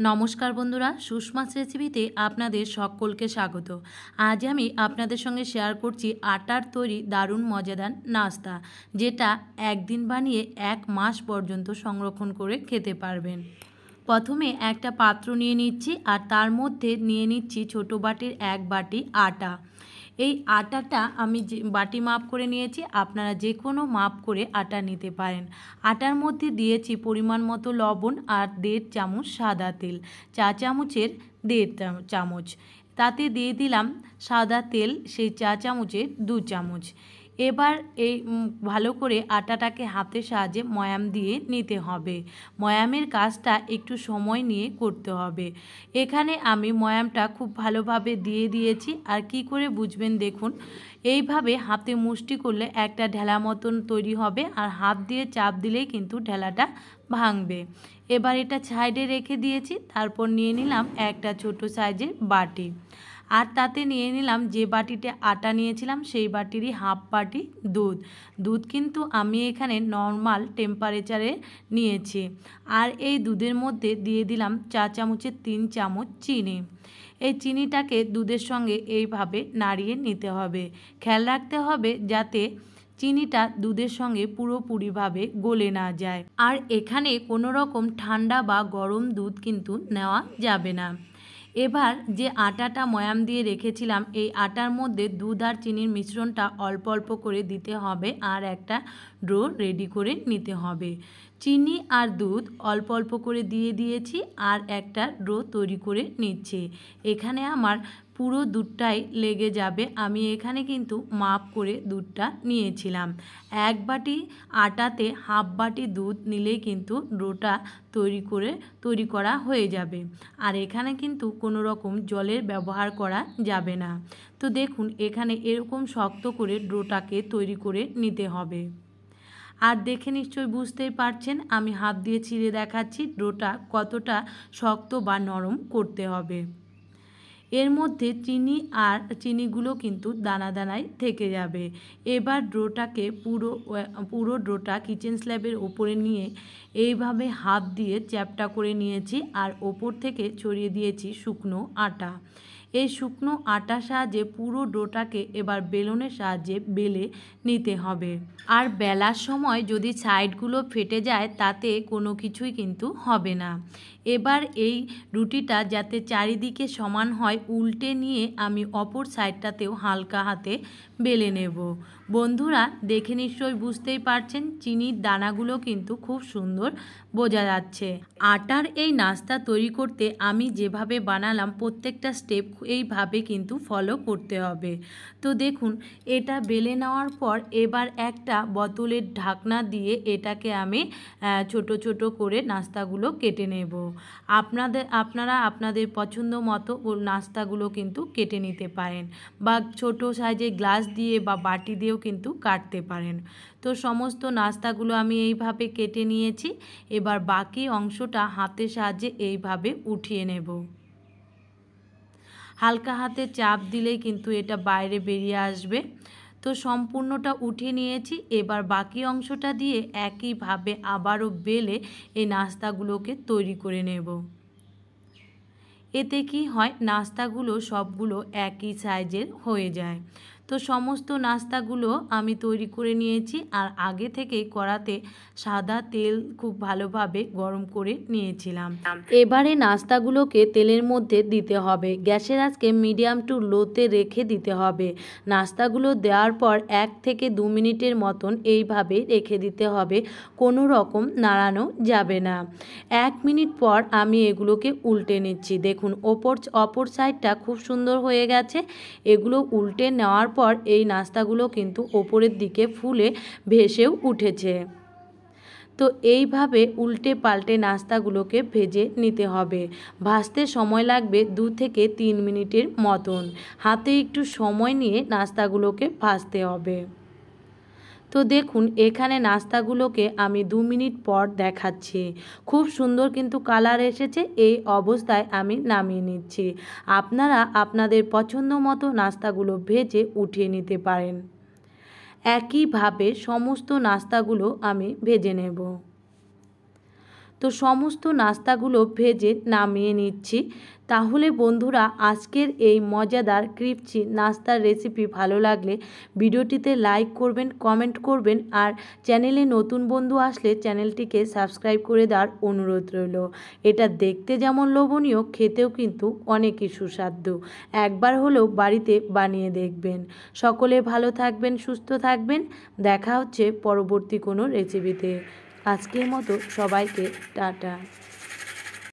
নমস্কার বন্ধুরা, সুষমাস রেসিপিতে আপনাদের সকলকে স্বাগত। আজ আমি আপনাদের সঙ্গে শেয়ার করছি আটার তৈরি দারুণ মজাদার নাস্তা, যেটা একদিন বানিয়ে 1 মাস পর্যন্ত সংরক্ষণ করে খেতে পারবেন। প্রথমে একটা পাত্র নিয়ে নিচ্ছি আর তার মধ্যে নিয়ে নিচ্ছি ছোটো বাটির 1 বাটি আটা। এই আটাটা আমি যে বাটি মাপ করে নিয়েছি, আপনারা যে কোনো মাপ করে আটা নিতে পারেন। আটার মধ্যে দিয়েছি পরিমাণ মতো লবণ আর 1.5 চামচ সাদা তেল, চা চামচের 1.5 চামচ। তাতে দিয়ে দিলাম সাদা তেল, সেই চা চামচের 2 চামচ। এবার এই ভালো করে আটাটাকে হাতের সাহায্যে ময়াম দিয়ে নিতে হবে। ময়ামের কাজটা একটু সময় নিয়ে করতে হবে। এখানে আমি ময়ামটা খুব ভালোভাবে দিয়ে দিয়েছি। আর কি করে বুঝবেন দেখুন, এইভাবে হাতে মুষ্টি করলে একটা ঢেলা মতন তৈরি হবে আর হাত দিয়ে চাপ দিলেই কিন্তু ঢেলাটা ভাঙবে। এবার এটা সাইডে রেখে দিয়েছি। তারপর নিয়ে নিলাম একটা ছোট সাইজের বাটি, আর তাতে নিয়ে নিলাম যে বাটিতে আটা নিয়েছিলাম সেই বাটিরই হাফ বাটি দুধ কিন্তু আমি এখানে নর্মাল টেম্পারেচারে নিয়েছি। আর এই দুধের মধ্যে দিয়ে দিলাম চা চামচের 3 চামচ চিনি। এই চিনিটাকে দুধের সঙ্গে এইভাবে নাড়িয়ে নিতে হবে। খেয়াল রাখতে হবে যাতে চিনিটা দুধের সঙ্গে পুরোপুরিভাবে গলে না যায়। আর এখানে কোনো রকম ঠান্ডা বা গরম দুধ কিন্তু নেওয়া যাবে না। এবার যে আটাটা ময়াম দিয়ে রেখেছিলাম, এই আটার মধ্যে দুধ আর চিনির মিশ্রণটা অল্প অল্প করে দিতে হবে আর একটা ডো রেডি করে নিতে হবে। চিনি আর দুধ অল্প অল্প করে দিয়ে দিয়েছি আর একটা ডো তৈরি করে নিচ্ছি। এখানে আমার পুরো দুধটাই লেগে যাবে। আমি এখানে কিন্তু মাপ করে দুধটা নিয়েছিলাম। 1 বাটি আটাতে হাফ বাটি দুধ নিলেই কিন্তু ডোটা তৈরি করা হয়ে যাবে। আর এখানে কিন্তু কোনো রকম জলের ব্যবহার করা যাবে না। তো দেখুন, এখানে এরকম শক্ত করে ডোটাকে তৈরি করে নিতে হবে। আর দেখে নিশ্চয়ই বুঝতেই পারছেন, আমি হাত দিয়ে ছিঁড়ে দেখাচ্ছি ডোটা কতটা শক্ত বা নরম করতে হবে। এর মধ্যে চিনিগুলো কিন্তু দানা দানায় থেকে যাবে। এবার ডোটাকে পুরো ডোটা কিচেন স্ল্যাবের ওপরে নিয়ে এইভাবে হাত দিয়ে চ্যাপ্টা করে নিয়েছি আর ওপর থেকে ছড়িয়ে দিয়েছি শুকনো আটা। এই শুকনো আটার সাহায্যে পুরো ডোটাকে এবার বেলনের সাহায্যে বেলে নিতে হবে। আর বেলার সময় যদি সাইডগুলো ফেটে যায় তাতে কোনো কিছুই কিন্তু হবে না। এবার এই রুটিটা যাতে চারিদিকে সমান হয় উল্টে নিয়ে আমি অপর সাইডটাতেও হালকা হাতে বেলে নেব। বন্ধুরা, দেখে নিশ্চয়ই বুঝতেই পারছেন চিনির দানাগুলো কিন্তু খুব সুন্দর বোঝা যাচ্ছে। আটার এই নাস্তা তৈরি করতে আমি যেভাবে বানালাম প্রত্যেকটা স্টেপ এইভাবে কিন্তু ফলো করতে হবে। তো দেখুন, এটা বেলে নেওয়ার পর এবার একটা বোতলের ঢাকনা দিয়ে এটাকে আমি ছোট ছোট করে নাস্তাগুলো কেটে নেব। আপনারা আপনাদের পছন্দ মতো নাস্তাগুলো কিন্তু কেটে নিতে পারেন, বা ছোট সাইজের গ্লাস দিয়ে বা বাটি দিয়েও কিন্তু কাটতে পারেন। তো সমস্ত নাস্তাগুলো আমি এইভাবে কেটে নিয়েছি। এবার বাকি অংশটা হাতের সাহায্যে এইভাবে উঠিয়ে নেব। হালকা হাতে চাপ দিলেই কিন্তু এটা বাইরে বেরিয়ে আসবে। তো সম্পূর্ণটা উঠিয়ে নিয়েছি। এবার বাকি অংশটা দিয়ে একইভাবে আবারও বেলে এই নাস্তাগুলোকে তৈরি করে নেব। এতে কি হয়, নাস্তাগুলো সবগুলো একই সাইজের হয়ে যায়। তো সমস্ত নাস্তাগুলো আমি তৈরি করে নিয়েছি আর আগে থেকেই কড়াতে সাদা তেল খুব ভালোভাবে গরম করে নিয়েছিলাম। এবারে নাস্তাগুলোকে তেলের মধ্যে দিতে হবে। গ্যাসের আঁচকে মিডিয়াম টু লোতে রেখে দিতে হবে। নাস্তাগুলো দেওয়ার পর 1 থেকে 2 মিনিটের মতন এইভাবে রেখে দিতে হবে, কোনো রকম নাড়ানো যাবে না। 1 মিনিট পর আমি এগুলোকে উল্টে নিচ্ছি। দেখুন, অপর সাইডটা খুব সুন্দর হয়ে গেছে। এগুলো উল্টে নেওয়ার পর এই নাস্তাগুলো কিন্তু ওপরের দিকে ফুলে ভেসেও উঠেছে। তো এইভাবে উল্টে পাল্টে নাস্তাগুলোকে ভেজে নিতে হবে। ভাজতে সময় লাগবে 2 থেকে 3 মিনিটের মতন। হাতে একটু সময় নিয়ে নাস্তাগুলোকে ভাজতে হবে। তো দেখুন, এখানে নাস্তাগুলোকে আমি 2 মিনিট পর দেখাচ্ছি। খুব সুন্দর কিন্তু কালার এসেছে। এই অবস্থায় আমি নামিয়ে নিচ্ছি। আপনারা আপনাদের পছন্দ মতো নাস্তাগুলো ভেজে উঠিয়ে নিতে পারেন। একইভাবে সমস্ত নাস্তাগুলো আমি ভেজে নেব। তো সমস্ত নাস্তাগুলো ভেজে নামিয়ে নিচ্ছি। তাহলে বন্ধুরা, আজকের এই মজাদার ক্রিপচি নাস্তার রেসিপি ভালো লাগলে ভিডিওটিতে লাইক করবেন, কমেন্ট করবেন, আর চ্যানেলে নতুন বন্ধু আসলে চ্যানেলটিকে সাবস্ক্রাইব করে দেওয়ার অনুরোধ রইল। এটা দেখতে যেমন লোভনীয়, খেতেও কিন্তু অনেকই সুস্বাদু। একবার হলেও বাড়িতে বানিয়ে দেখবেন। সকলে ভালো থাকবেন, সুস্থ থাকবেন। দেখা হচ্ছে পরবর্তী কোনো রেসিপিতে। আজকের মতো সবাইকে টাটা।